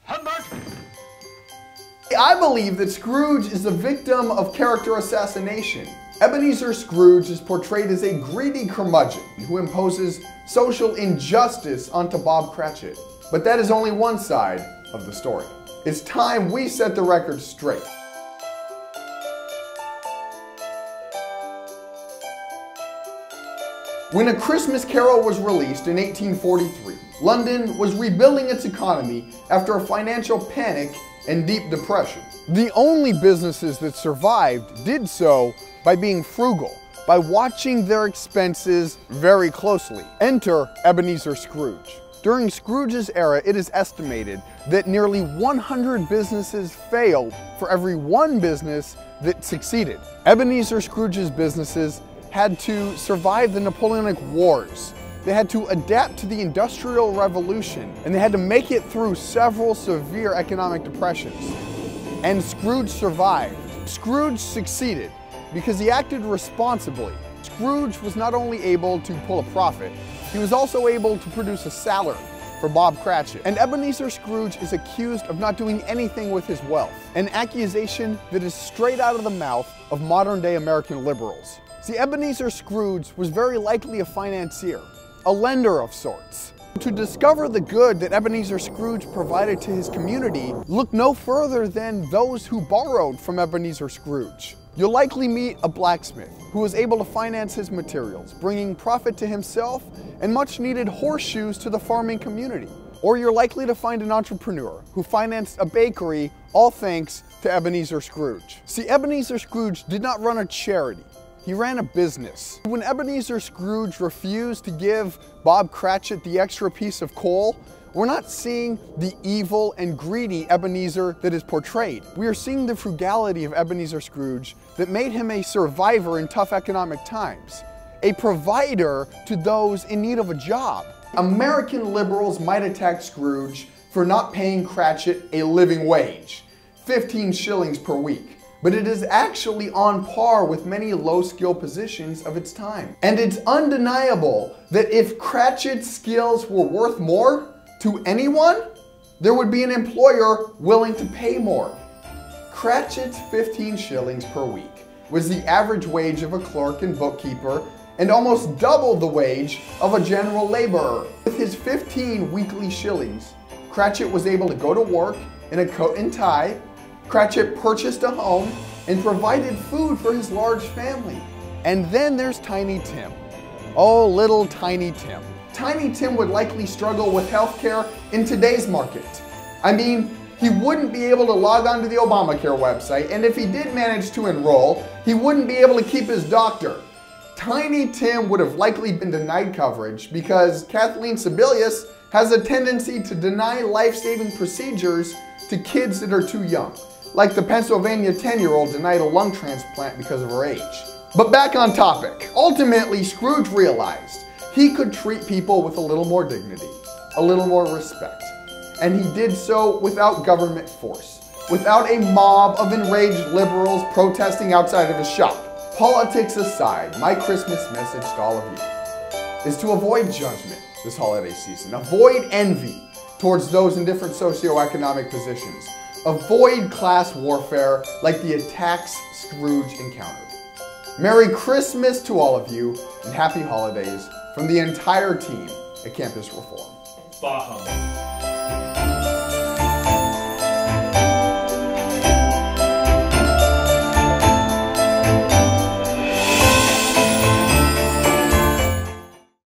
Humbug! I believe that Scrooge is a victim of character assassination. Ebenezer Scrooge is portrayed as a greedy curmudgeon who imposes social injustice onto Bob Cratchit. But that is only one side of the story. It's time we set the record straight. When A Christmas Carol was released in 1843, London was rebuilding its economy after a financial panic and deep depression. The only businesses that survived did so by being frugal, by watching their expenses very closely. Enter Ebenezer Scrooge. During Scrooge's era, it is estimated that nearly 100 businesses failed for every one business that succeeded. Ebenezer Scrooge's businesses had to survive the Napoleonic Wars. They had to adapt to the Industrial Revolution, and they had to make it through several severe economic depressions. And Scrooge survived. Scrooge succeeded because he acted responsibly. Scrooge was not only able to pull a profit, he was also able to produce a salary for Bob Cratchit. And Ebenezer Scrooge is accused of not doing anything with his wealth, an accusation that is straight out of the mouth of modern-day American liberals. See, Ebenezer Scrooge was very likely a financier, a lender of sorts. To discover the good that Ebenezer Scrooge provided to his community, look no further than those who borrowed from Ebenezer Scrooge. You'll likely meet a blacksmith who was able to finance his materials, bringing profit to himself and much needed horseshoes to the farming community. Or you're likely to find an entrepreneur who financed a bakery, all thanks to Ebenezer Scrooge. See, Ebenezer Scrooge did not run a charity. He ran a business. When Ebenezer Scrooge refused to give Bob Cratchit the extra piece of coal, we're not seeing the evil and greedy Ebenezer that is portrayed. We are seeing the frugality of Ebenezer Scrooge that made him a survivor in tough economic times, a provider to those in need of a job. American liberals might attack Scrooge for not paying Cratchit a living wage, 15 shillings per week. But it is actually on par with many low-skill positions of its time. And it's undeniable that if Cratchit's skills were worth more to anyone, there would be an employer willing to pay more. Cratchit's 15 shillings per week was the average wage of a clerk and bookkeeper and almost double the wage of a general laborer. With his 15 weekly shillings, Cratchit was able to go to work in a coat and tie. Cratchit purchased a home and provided food for his large family. And then there's Tiny Tim. Oh, little Tiny Tim. Tiny Tim would likely struggle with healthcare in today's market. I mean, he wouldn't be able to log on to the Obamacare website, and if he did manage to enroll, he wouldn't be able to keep his doctor. Tiny Tim would have likely been denied coverage because Kathleen Sebelius has a tendency to deny life-saving procedures to kids that are too young, like the Pennsylvania 10-year-old denied a lung transplant because of her age. But back on topic. Ultimately, Scrooge realized he could treat people with a little more dignity, a little more respect. And he did so without government force, without a mob of enraged liberals protesting outside of his shop. Politics aside, my Christmas message to all of you is to avoid judgment this holiday season. Avoid envy towards those in different socioeconomic positions. Avoid class warfare like the attacks Scrooge encountered. Merry Christmas to all of you and happy holidays from the entire team at Campus Reform. Bonham.